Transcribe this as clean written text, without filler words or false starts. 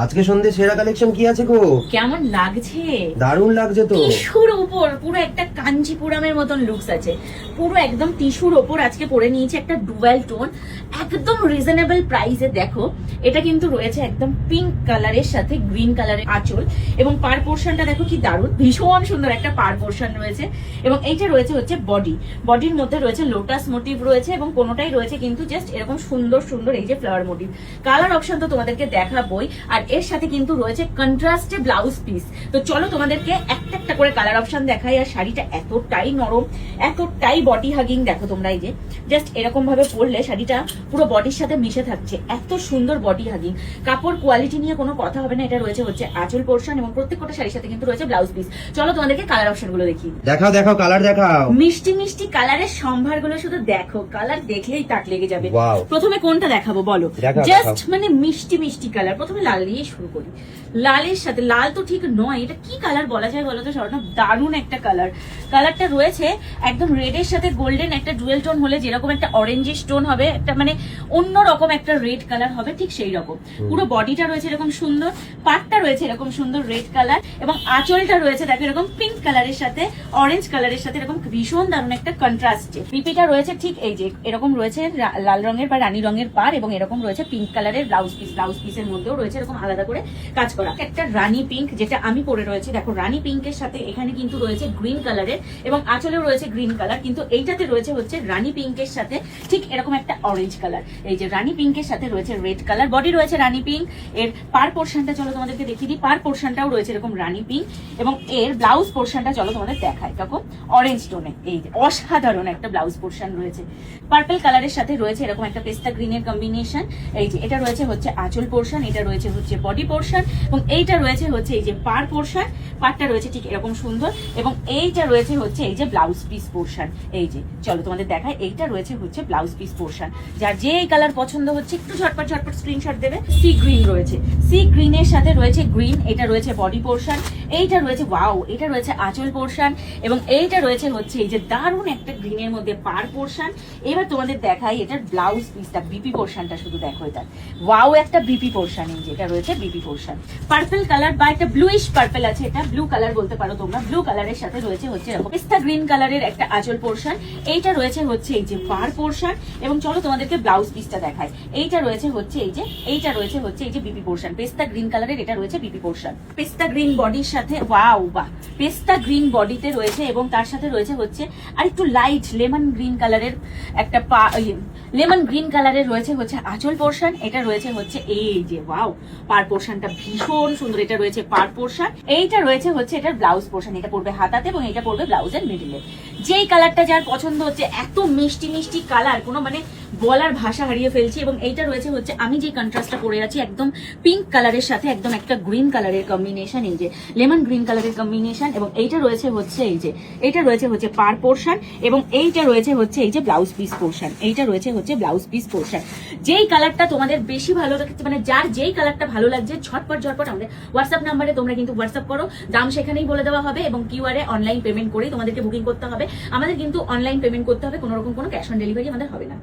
আজকে সন্ধ্যে সেরা কালেকশন কি আছে গো? কেমন লাগছে? দারুণ লাগছে তো। টিস্যুর উপর পুরো একটা কাঞ্জিপুরামের মতন লুকস আছে, পুরো একদম টিস্যুর উপর আজকে পরে নিয়েছে একটা ডুয়াল টোন, একদম রিজনেবল প্রাইসে। দেখো এটা কিন্তু রয়েছে একদম পিঙ্ক কালারের সাথে গ্রিন কালারের আঁচল, এবং পার পোর্শনটা দেখো কি দারুণ, ভীষণ সুন্দর একটা পার পোর্শন রয়েছে। এবং এইটা রয়েছে হচ্ছে বডির মধ্যে রয়েছে লোটাস মোটিভ রয়েছে, এবং কোনোটাই রয়েছে কিন্তু জাস্ট এরকম সুন্দর সুন্দর এই যে ফ্লাওয়ার মোটিভ। কালার অপশন তো তোমাদেরকে দেখাবোই, আর এর সাথে কিন্তু রয়েছে কন্ট্রাস্টে ব্লাউজ পিস। তো চলো তোমাদেরকে একটা একটা করে কালার অপশন দেখাই। আর শাড়িটা এতটাই নরম, এতটাই বডি হাগিং, দেখো তোমরা এই যে জাস্ট এরকম ভাবে পরলে শাড়িটা পুরো বডির সাথে মিশে থাকছে, এত সুন্দর বডি হাগিং। কাপড় কোয়ালিটি নিয়ে কোনো কথা হবে না। এটা রয়েছে হচ্ছে আঁচল পোর্শন, এবং প্রত্যেকটা শাড়ির সাথে কিন্তু রয়েছে ব্লাউজ পিস। চলো তোমাদেরকে কালার অপশন গুলো দেখি। দেখাও দেখাও কালার দেখাও। মিষ্টি মিষ্টি কালারের সম্ভার গুলো শুধু দেখো, কালার দেখলেই তাক লেগে যাবে। Wow. প্রথমে কোনটা দেখাবো বলো? দেখাও, জাস্ট দেখাও। মানে মিষ্টি মিষ্টি কালার। প্রথমে লাল দিয়ে শুরু করি। লালের সাথে, লাল তো ঠিক নয়, এটা কি কালার বলা যায় বলো তো স্বর্ণ? দারুণ একটা কালার। কালারটা রয়েছে একদম রেডের সাথে গোল্ডেন একটা ডুয়েল টোন হলে যেরকম একটা অরেঞ্জিশ টোন হবে, একটা মানে অন্যরকম একটা রেড কালার হবে, ঠিক সেই রকম। পুরো বডিটা রয়েছে এরকম সুন্দর, পাটটা রয়েছে এরকম সুন্দর রেড কালার, এবং আঁচলটা রয়েছে দেখো এরকম পিঙ্ক কালারের সাথে অরেঞ্জ কালারের সাথে এরকম ভীষণ দারুণ একটা কন্ট্রাস্টে। পিপিটা রয়েছে ঠিক এই যে এরকম রয়েছে লাল রঙের বা রানী রঙের পার, এবং এরকম রয়েছে পিঙ্ক কালারের ব্লাউজ পিস। ব্লাউজ পিসের মধ্যেও রয়েছে এরকম আলাদা করে কাজ করা একটা রানী পিঙ্ক, যেটা আমি পরে রয়েছে। দেখো রানী পিঙ্কের সাথে এখানে কিন্তু রয়েছে গ্রিন কালারের, এবং আঁচলেও রয়েছে গ্রিন কালার, কিন্তু এইটাতে রয়েছে হচ্ছে রানী পিঙ্কের সাথে ঠিক এরকম একটা অরেঞ্জ কালার। এই যে রানী পিঙ্কের সাথে রয়েছে রেড কালার, বডি রয়েছে রানী পিঙ্ক। এর পার পোর্শনটা চলো তোমাদেরকে দেখিয়ে দিই। পার পোর্শনটাও রয়েছে এরকম রানী পিঙ্ক, এবং এর ব্লাউজ পোর্শনটা চলো তোমাদের দেখায়। দেখো অরেঞ্জ টোনে এই যে অসাধারণ একটা ব্লাউজ পোর্শন রয়েছে। পার্পল কালারের সাথে রয়েছে এরকম একটা পেস্তা গ্রিনের কম্বিনেশন। এই যে এটা রয়েছে হচ্ছে আঁচল পোর্শন, এটা রয়েছে হচ্ছে বডি পোর্শন, এবং এইটা রয়েছে হচ্ছে এই যে পার পোর্শন। পারটা রয়েছে ঠিক এরকম সুন্দর, এবং এইটা রয়েছে হচ্ছে এই যে ব্লাউজ পিস পোর্শন। এই যে চলো তোমাদের দেখায়, এইটা রয়েছে হচ্ছে ব্লাউজ পিস পোর্শন। যার যে এই কালার পছন্দ হচ্ছে একটু ঝটপট ঝটপট স্ক্রিনশট দেবে। সি গ্রিন রয়েছে, সি গ্রিনের সাথে রয়েছে গ্রিন, এটা রয়েছে বডি পোর্শন। এইটা রয়েছে ওয়াও, এটা রয়েছে আঁচল পোর্শন, এবং এইটা রয়েছে হচ্ছে এই যে দারুণ একটা গ্রিনের মধ্যে পার পোর্শন। এবার তোমাদের দেখাই এটার ব্লাউজ পিসটা, বিপি পোর্শনটা শুধু দেখো। এটা ওয়াও একটা বিপি পোর্শন, এই যে এটা রয়েছে বিপি পোর্শন। পার্পল কালার বা একটা ব্লুইশ পার্পল আছে, এটা ব্লু কালার বলতে পারো তোমরা। ব্লু কালারের সাথে রয়েছে হচ্ছে এরকম পেস্তা গ্রিন কালারের একটা আঁচল পোর্শন। এইটা রয়েছে হচ্ছে এই যে পার পোর্শন, এবং চলো তোমাদেরকে ব্লাউজ পিসটা দেখায়। এইটা রয়েছে হচ্ছে এই যে, এইটা রয়েছে হচ্ছে এই যে বিপি পোর্শন, পেস্তা গ্রিন কালারের, এটা রয়েছে বিপি পোর্শন। পেস্তা গ্রিন বডির সাথে ওয়াও বা পেস্তা গ্রিন বডিতে রয়েছে, এবং তার সাথে রয়েছে হচ্ছে আর একটু লাইট লেমন গ্রিন কালারের একটা লেমন গ্রিন কালারের রয়েছে হচ্ছে আঁচল পোর্শন। এটা রয়েছে হচ্ছে এই যে ওয়াও পার পোর্শনটা ভীষণ সুন্দর, এটা রয়েছে পার পোর্শন। এইটা রয়েছে হচ্ছে এটার ব্লাউজ পোর্শন, এটা পড়বে হাতাতে এবং এটা পড়বে ব্লাউজের মিডিলে। যেই কালারটা যার পছন্দ হচ্ছে, এত মিষ্টি মিষ্টি কালার, কোনো মানে বলার ভাষা হারিয়ে ফেলছি। এবং এইটা রয়েছে হচ্ছে আমি যে কন্ট্রাস্টটা পরে আছি একদম পিঙ্ক কালারের সাথে একদম একটা গ্রিন কালারের কম্বিনেশন, এই যে লেমন গ্রিন কালারের কম্বিনেশন, এবং এইটা রয়েছে হচ্ছে এই যে, এইটা রয়েছে হচ্ছে পার পোর্শন, এবং এইটা রয়েছে হচ্ছে এই যে ব্লাউজ পিস পোর্শন। এইটা রয়েছে হচ্ছে ব্লাউজ পিস পোর্শন। যেই কালারটা তোমাদের বেশি ভালো লাগছে, মানে যার যেই কালারটা ভালো লাগছে, ঝটপট ঝটপট আমাদের হোয়াটসঅ্যাপ নাম্বারে তোমরা কিন্তু হোয়াটসঅ্যাপ করো, দাম সেখানেই বলে দেওয়া হবে, এবং কিউআরে অনলাইন পেমেন্ট করেই তোমাদেরকে বুকিং করতে হবে। আমাদের কিন্তু অনলাইন পেমেন্ট করতে হবে, কোনো রকম কোনো ক্যাশ অন ডেলিভারি আমাদের হবে না।